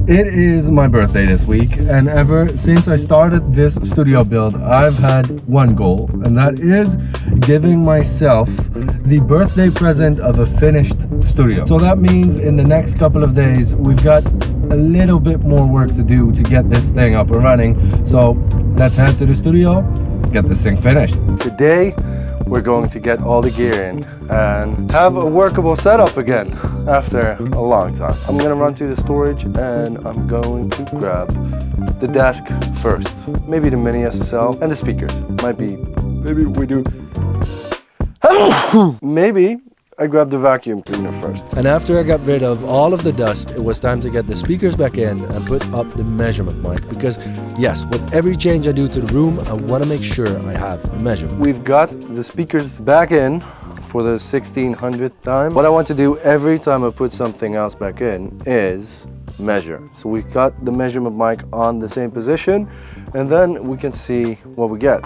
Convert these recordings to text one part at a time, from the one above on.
It is my birthday this week, and ever since I started this studio build, I've had one goal, and that is giving myself the birthday present of a finished studio. So that means in the next couple of days, we've got a little bit more work to do to get this thing up and running. So let's head to the studio, get this thing finished. Today, we're going to get all the gear in and have a workable setup again after a long time. I'm gonna run to the storage and I'm going to grab the desk first. Maybe the mini SSL and the speakers. Maybe we do. Maybe I grabbed the vacuum cleaner first. And after I got rid of all of the dust, it was time to get the speakers back in and put up the measurement mic, because yes, with every change I do to the room, I want to make sure I have a measurement. We've got the speakers back in for the 1600th time. What I want to do every time I put something else back in is measure. So we've got the measurement mic on the same position, and then we can see what we get.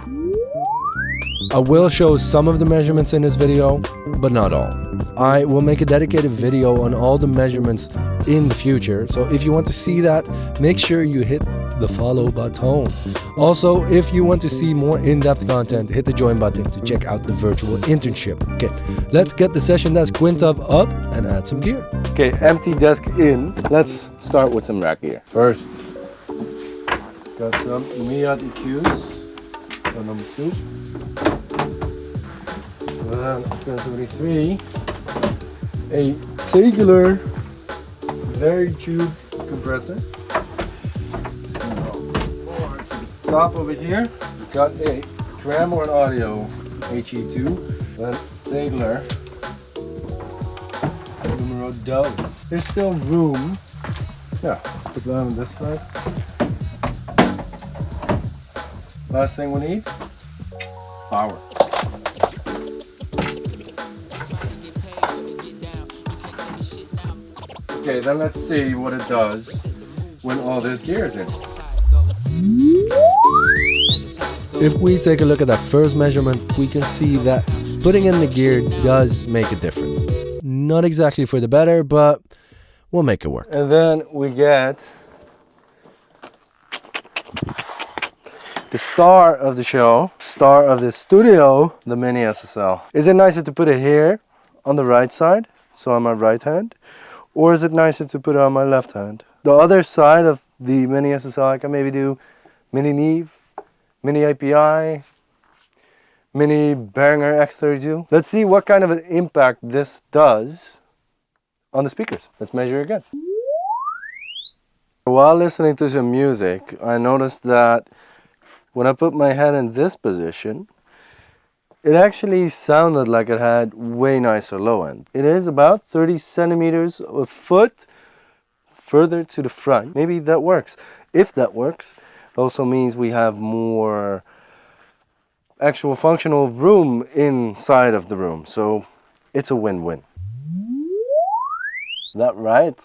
I will show some of the measurements in this video, but not all. I will make a dedicated video on all the measurements in the future, so if you want to see that, make sure you hit the follow button. Also, if you want to see more in-depth content, hit the join button to check out the virtual internship. Okay, let's get the session desk Quintov up and add some gear. Okay, empty desk in. Let's start with some rack gear. First, got some Miat EQs, so number 2. Then 1073, a Tagular very tube compressor. Top over here, we've got a Grandmore Audio HE2, then Tagular numero 2. There's still room. Yeah, let's put that on this side. Last thing we need, power. Okay, then let's see what it does when all this gear is in. If we take a look at that first measurement, we can see that putting in the gear does make a difference. Not exactly for the better, but we'll make it work. And then we get the star of the show, star of the studio, the mini SSL. Is it nicer to put it here on the right side, so on my right hand? Or is it nicer to put it on my left hand? The other side of the mini SSL, I can maybe do mini Neve, mini API, mini Behringer X32. Let's see what kind of an impact this does on the speakers. Let's measure again. While listening to some music, I noticed that when I put my head in this position, it actually sounded like it had way nicer low end. It is about 30 centimeters a foot further to the front. Maybe that works. If that works, it also means we have more actual functional room inside of the room. So it's a win-win. That right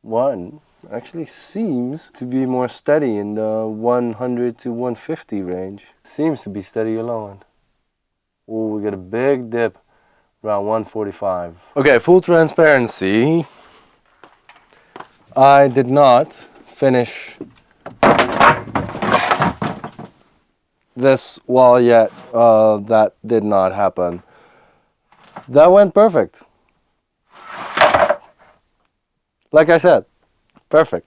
one actually seems to be more steady in the 100 to 150 range. Seems to be steady low end. Oh, we get a big dip around 145. Okay, full transparency. I did not finish this wall yet. That did not happen. That went perfect. Like I said, perfect.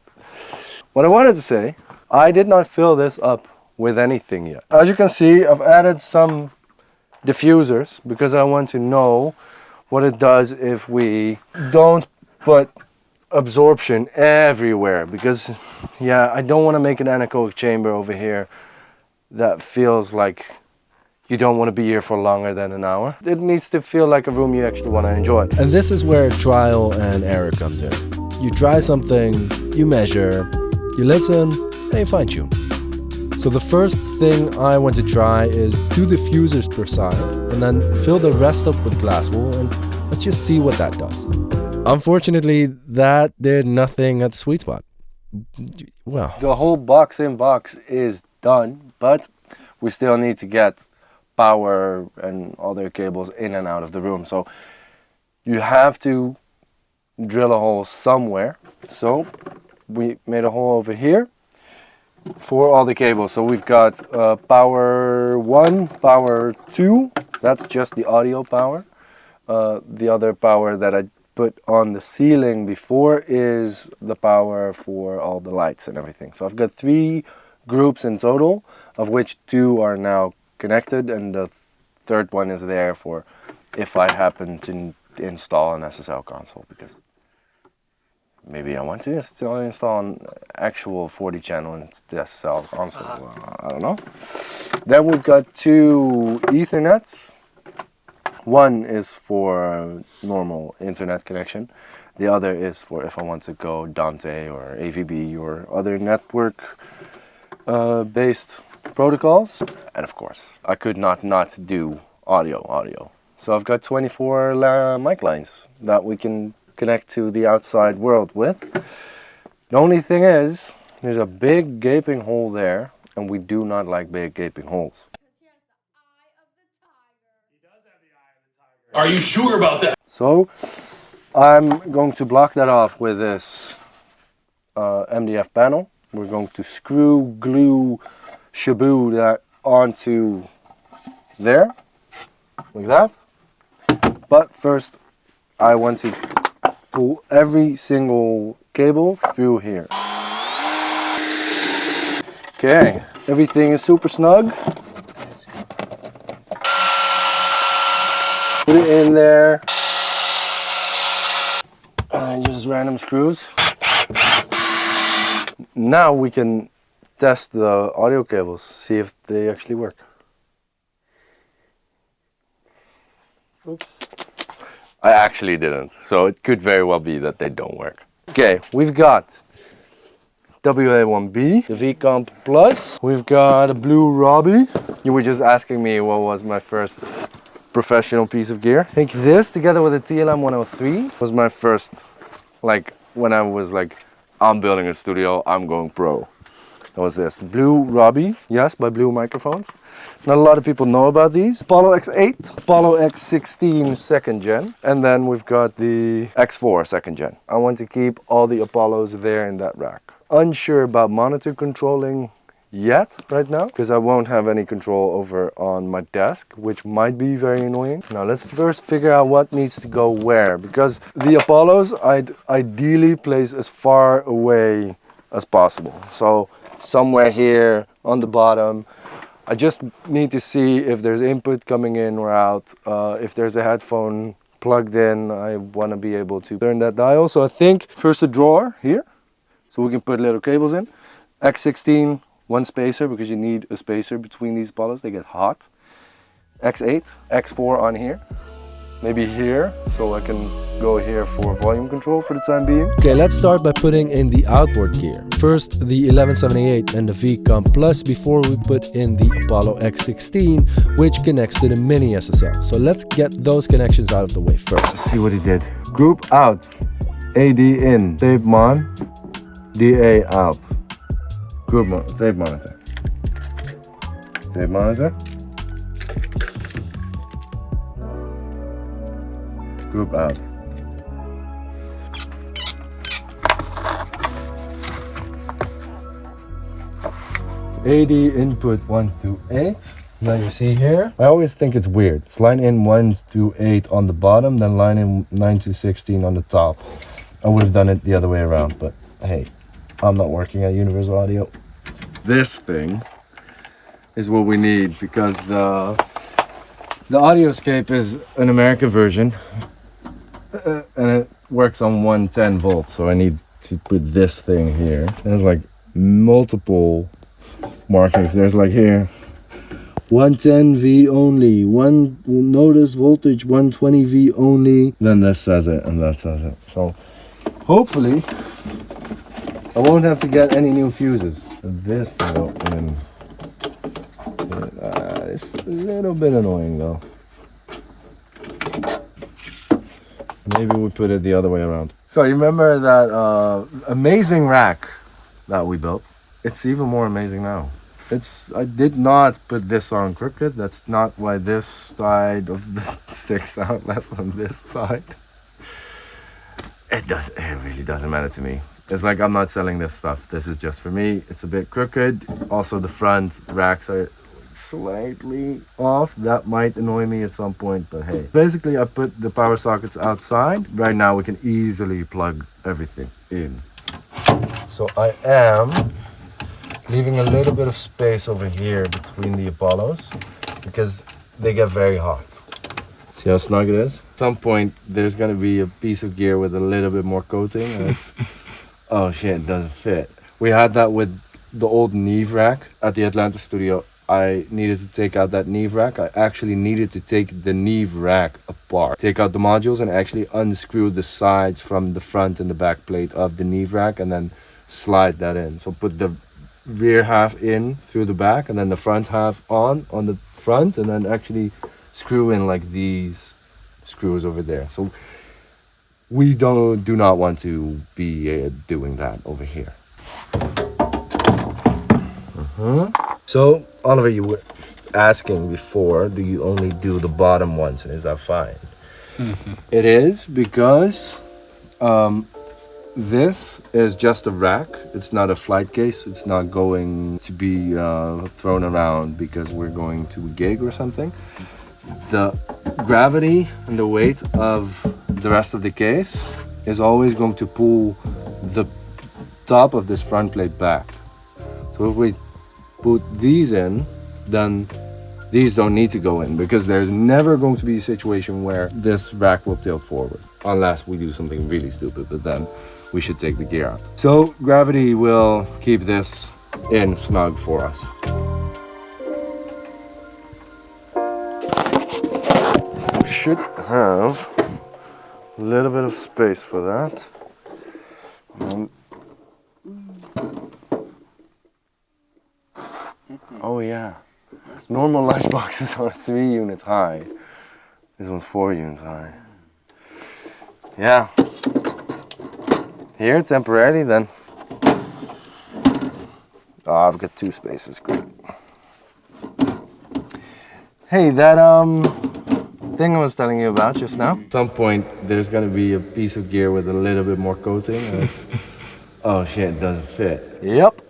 What I wanted to say, I did not fill this up with anything yet. As you can see, I've added some diffusers because I want to know what it does if we don't put absorption everywhere, because yeah, I don't want to make an anechoic chamber over here that feels like you don't want to be here for longer than an hour. It needs to feel like a room you actually want to enjoy. And this is where trial and error comes in. You try something, you measure, you listen, and you fine tune. So the first thing I want to try is 2 diffusers per side, and then fill the rest up with glass wool, and let's just see what that does. Unfortunately, that did nothing at the sweet spot. Well, the whole box in box is done, but we still need to get power and other cables in and out of the room. So you have to drill a hole somewhere. So we made a hole over here for all the cables. So we've got power 1, power 2, that's just the audio power. The other power that I put on the ceiling before is the power for all the lights and everything. So I've got 3 groups in total, of which 2 are now connected, and the third one is there for if I happen to install an SSL console, because maybe I want to install an actual 40 channel SSL console. I don't know. Then we've got 2 Ethernets. One is for normal internet connection. The other is for if I want to go Dante or AVB or other network based protocols. And of course, I could not do audio. So I've got 24 mic lines that we can connect to the outside world with. The only thing is, there's a big gaping hole there, and we do not like big gaping holes. Are you sure about that? So I'm going to block that off with this MDF panel. We're going to screw, glue, shaboo that onto there, like that. But first I want to pull every single cable through here. Okay, everything is super snug. Put it in there, and just random screws. Now we can test the audio cables, see if they actually work. Oops. I actually didn't, so it could very well be that they don't work. Okay, we've got WA1B, the V-Comp Plus. We've got a blue Robbie. You were just asking me what was my first professional piece of gear. I think this, together with a TLM 103, was my first, like, when I was like, I'm building a studio, I'm going pro. That was this. Blue Robbie, yes, by Blue Microphones. Not a lot of people know about these. Apollo X8, Apollo X16 second gen, and then we've got the X4 second gen. I want to keep all the Apollos there in that rack. Unsure about monitor controlling yet right now, because I won't have any control over on my desk, which might be very annoying. Now let's first figure out what needs to go where, because the Apollos I'd ideally place as far away as possible. So somewhere here on the bottom. I just need to see if there's input coming in or out. If there's a headphone plugged in, I want to be able to turn that dial. So I think first a drawer here, so we can put little cables in. X16, 1 spacer, because you need a spacer between these Apollos, they get hot. X8, X4 on here. Maybe here, so I can go here for volume control for the time being. Okay, let's start by putting in the outboard gear. First the 1178 and the V-Comp Plus before we put in the Apollo X16, which connects to the mini SSL. So let's get those connections out of the way first. Let's see what he did. Group out, AD in, tape mon, DA out. Group tape monitor. Tape monitor. Group out. AD input 1 to 8. Now you see here, I always think it's weird. It's line in 1 to 8 on the bottom, then line in 9 to 16 on the top. I would have done it the other way around, but hey, I'm not working at Universal Audio. This thing is what we need, because the Audioscape is an American version. And it works on 110 volts, so I need to put this thing here. There's like multiple markings. There's like here 110V only, one notice voltage 120V only. Then this says it and that says it. So hopefully I won't have to get any new fuses. This can go in. It's a little bit annoying though. Maybe we put it the other way around. So you remember that amazing rack that we built? It's even more amazing now. I did not put this on crooked. That's not why this side of the 6 out less than this side. It really doesn't matter to me. It's like I'm not selling this stuff. This is just for me. It's a bit crooked. Also, the front racks are slightly off. That might annoy me at some point, but hey. Basically, I put the power sockets outside. Right now, we can easily plug everything in. So I am leaving a little bit of space over here between the Apollos because they get very hot. See how snug it is? At some point, there's gonna be a piece of gear with a little bit more coating, and it's, oh shit, it doesn't fit. We had that with the old Neve rack at the Atlanta studio. I needed to take out that Neve rack. I actually needed to take the Neve rack apart, take out the modules and actually unscrew the sides from the front and the back plate of the Neve rack and then slide that in. So put the rear half in through the back and then the front half on the front and then actually screw in like these screws over there. So we do not want to be doing that over here. So Oliver, you were asking before, do you only do the bottom ones and is that fine? It is because this is just a rack. It's not a flight case. It's not going to be thrown around because we're going to a gig or something. The gravity and the weight of the rest of the case is always going to pull the top of this front plate back. So if we put these in, then these don't need to go in because there's never going to be a situation where this rack will tilt forward unless we do something really stupid, but then we should take the gear out. So gravity will keep this in snug for us. We should have a little bit of space for that. Oh yeah, normal lunch boxes are 3 units high. This one's 4 units high. Yeah. Here, temporarily then. Oh, I've got 2 spaces, great. Hey, that thing I was telling you about just now. At some point, there's gonna be a piece of gear with a little bit more coating, and it's, oh shit, it doesn't fit. Yep.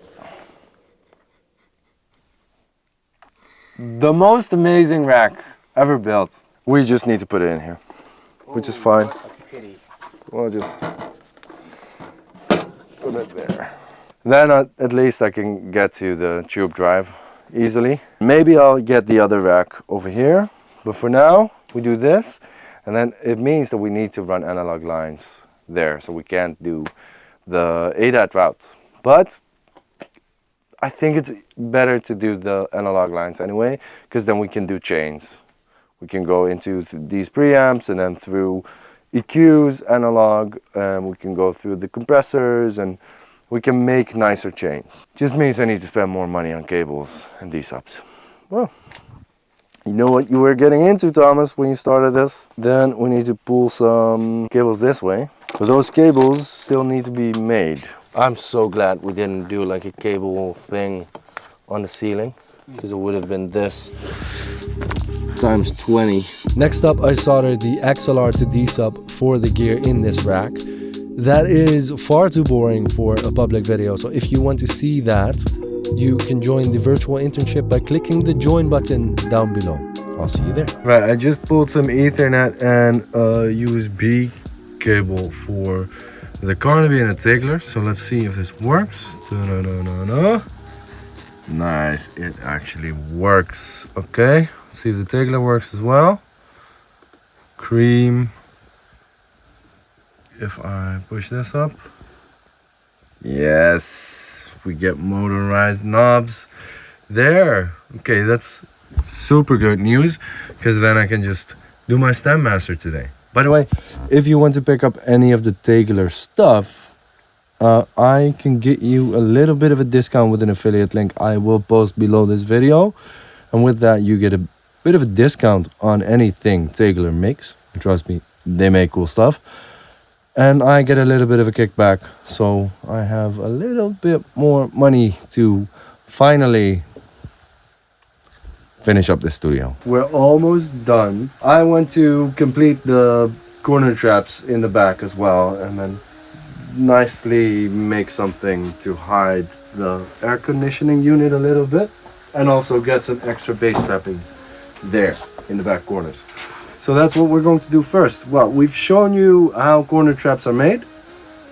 The most amazing rack ever built. We just need to put it in here, which is fine. We'll just put it there. Then at least I can get to the tube drive easily. Maybe I'll get the other rack over here, but for now we do this, and then it means that we need to run analog lines there, so we can't do the ADAT route. But I think it's better to do the analog lines anyway, because then we can do chains. We can go into these preamps and then through EQs, analog, and we can go through the compressors and we can make nicer chains. Just means I need to spend more money on cables and D-subs. Well, you know what you were getting into, Thomas, when you started this? Then we need to pull some cables this way, but those cables still need to be made. I'm so glad we didn't do like a cable thing on the ceiling, because it would have been this times 20. Next up, I soldered the XLR to D-sub for the gear in this rack. That is far too boring for a public video, so if you want to see that, you can join the virtual internship by clicking the join button down below. I'll see you there. Right, I just pulled some Ethernet and a USB cable for the Carnaby and a Tigler, so let's see if this works. Nice, it actually works. Okay, let's see if the Tigler works as well. Cream. If I push this up, yes, we get motorized knobs there. Okay, that's super good news, because then I can just do my stem master today. By the way, if you want to pick up any of the Tigler stuff, I can get you a little bit of a discount with an affiliate link I will post below this video, and with that you get a bit of a discount on anything Tigler makes. Trust me, they make cool stuff. And I get a little bit of a kickback, so I have a little bit more money to finally finish up this studio. We're almost done. I want to complete the corner traps in the back as well, and then nicely make something to hide the air conditioning unit a little bit, and also get some extra bass trapping there in the back corners. So that's what we're going to do first. Well, we've shown you how corner traps are made.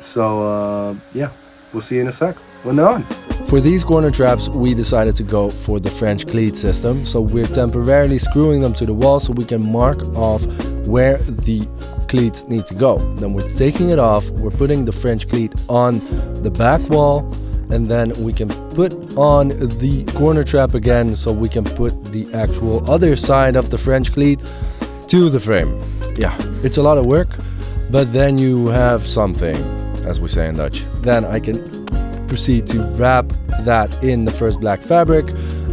So yeah, we'll see you in a sec when they're on. For these corner traps, we decided to go for the French cleat system. So we're temporarily screwing them to the wall so we can mark off where the cleats need to go. Then we're taking it off, we're putting the French cleat on the back wall, and then we can put on the corner trap again so we can put the actual other side of the French cleat to the frame. Yeah, it's a lot of work, but then you have something, as we say in Dutch. Then I can proceed to wrap that in the first black fabric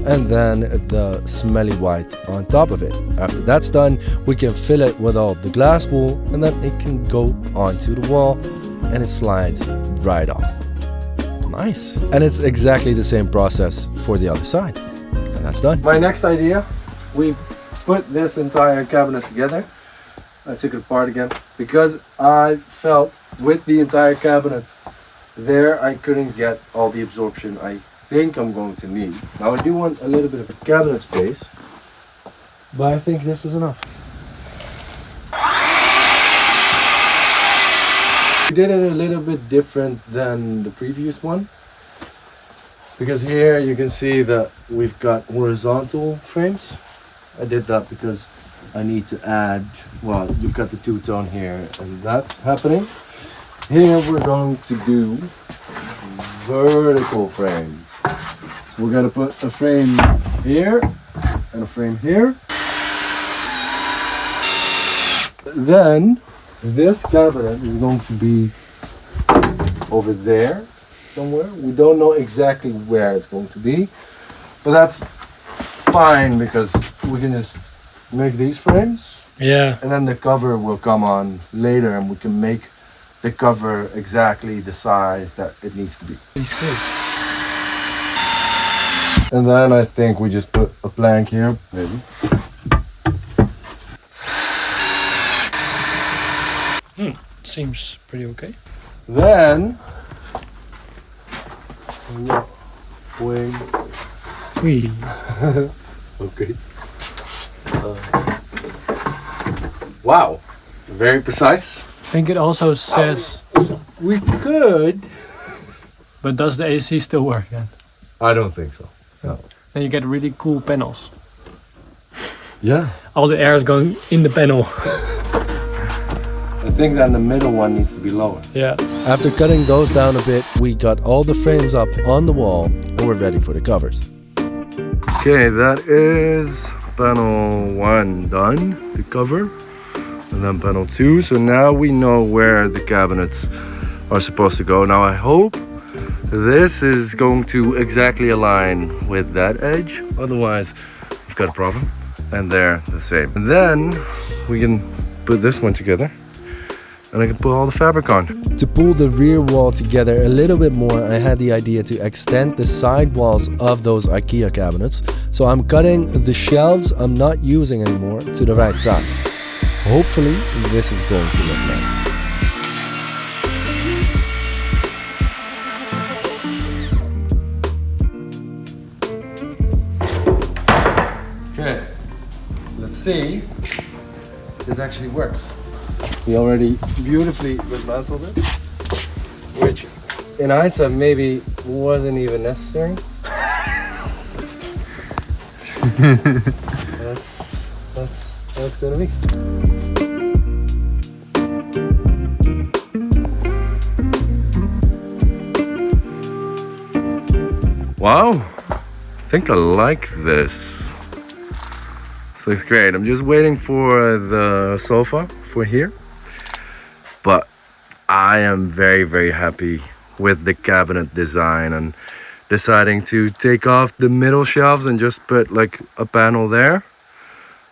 and then the smelly white on top of it. After that's done, we can fill it with all the glass wool, and then it can go onto the wall and it slides right off. Nice. And it's exactly the same process for the other side. And that's done. My next idea, we put this entire cabinet together. I took it apart again because I felt with the entire cabinet there I couldn't get all the absorption I think I'm going to need. Now I do want a little bit of cabinet space, but I think this is enough. We did it a little bit different than the previous one, because here you can see that we've got horizontal frames. I did that because I need to add, well, you've got the two-tone here and that's happening. Here we're going to do vertical frames. So we're going to put a frame here and a frame here. Then this cabinet is going to be over there somewhere. We don't know exactly where it's going to be, but that's fine because we can just make these frames. Yeah. And then the cover will come on later and we can make the cover exactly the size that it needs to be. And then I think we just put a plank here, maybe. Seems pretty okay. Then, wing. Wee. Okay. Wow, very precise. I think it also says, We could. but does the AC still work then? I don't think so. No. Then you get really cool panels. Yeah. All the air is going in the panel. I think that the middle one needs to be lower. Yeah. After cutting those down a bit, we got all the frames up on the wall and we're ready for the covers. Okay, that is panel 1 done, the cover, and then panel 2. So now we know where the cabinets are supposed to go. Now I hope this is going to exactly align with that edge, otherwise we've got a problem. And they're the same. And then we can put this one together and I can put all the fabric on. To pull the rear wall together a little bit more, I had the idea to extend the side walls of those IKEA cabinets. So I'm cutting the shelves I'm not using anymore to the right size. Hopefully this is going to look nice. Okay, let's see if this actually works. We already beautifully dismantled it, which in hindsight maybe wasn't even necessary. that's gonna be. Wow, I think I like this. This looks great. I'm just waiting for the sofa for here. But I am very, very happy with the cabinet design and deciding to take off the middle shelves and just put like a panel there.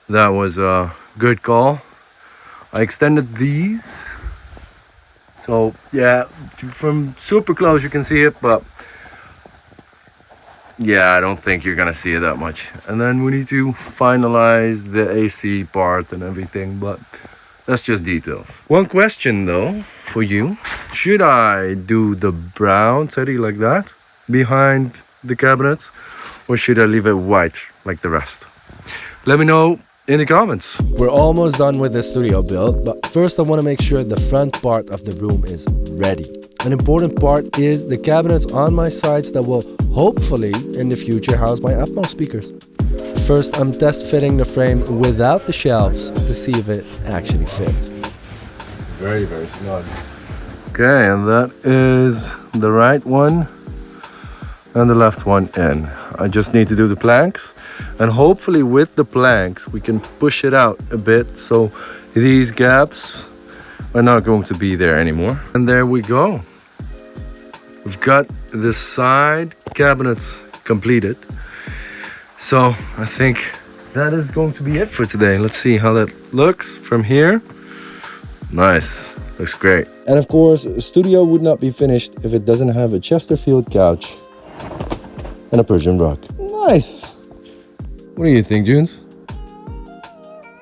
That was a good call. I extended these. So yeah, from super close you can see it, but yeah, I don't think you're gonna see it that much. And then we need to finalize the AC part and everything, but That's just details. One question though for you. Should I do the brown teddy like that behind the cabinets, or should I leave it white like the rest? Let me know in the comments. We're almost done with the studio build, but first I want to make sure the front part of the room is ready. An important part is the cabinets on my sides that will hopefully in the future house my Atmos speakers. First I'm test fitting the frame without the shelves to see if it actually fits. Very, very snug. Okay, and that is the right one and the left one in. I just need to do the planks, and hopefully with the planks we can push it out a bit so these gaps are not going to be there anymore. And there we go. We've got the side cabinets completed. So I think that is going to be it for today. Let's see how that looks from here. Nice, looks great. And of course, a studio would not be finished if it doesn't have a Chesterfield couch and a Persian rug. Nice. What do you think, Junes?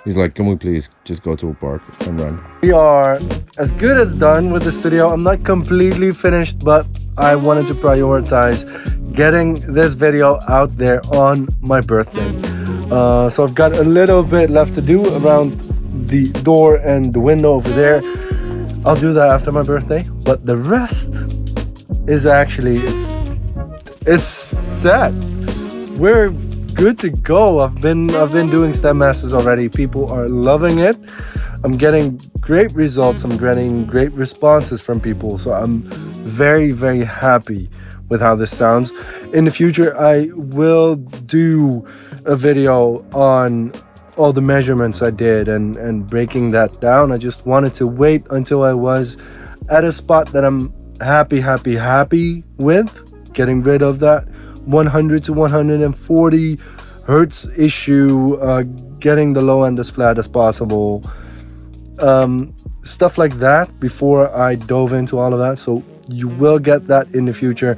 He's like, can we please just go to a park and run? We are as good as done with the studio. I'm not completely finished, but I wanted to prioritize getting this video out there on my birthday. So I've got a little bit left to do around the door and the window over there. I'll do that after my birthday, but the rest is actually, it's set. We're good to go. I've been doing STEM Masters already. People are loving it. I'm getting great results. I'm getting great responses from people. So I'm very, very happy with how this sounds. In the future, I will do a video on all the measurements I did and breaking that down. I just wanted to wait until I was at a spot that I'm happy with, getting rid of that 100 to 140 hertz issue, getting the low end as flat as possible, stuff like that before I dove into all of that. So you will get that in the future.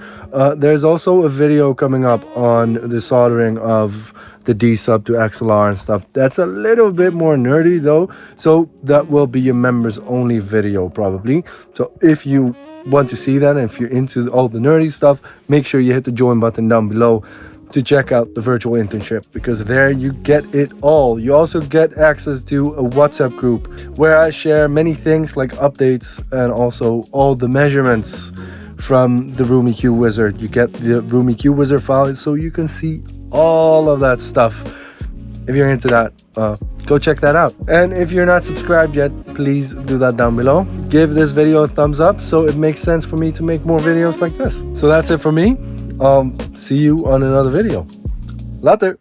There's also a video coming up on the soldering of the D sub to XLR and stuff. That's a little bit more nerdy though, so that will be a members only video probably. So if you want to see that and if you're into all the nerdy stuff, make sure you hit the join button down below to check out the virtual internship, because there you get it all. You also get access to a WhatsApp group where I share many things like updates and also all the measurements from the Room EQ Wizard. You get the Room EQ Wizard file so you can see all of that stuff. If you're into that, go check that out. And if you're not subscribed yet, please do that down below. Give this video a thumbs up so it makes sense for me to make more videos like this. So that's it for me. See you on another video. Later.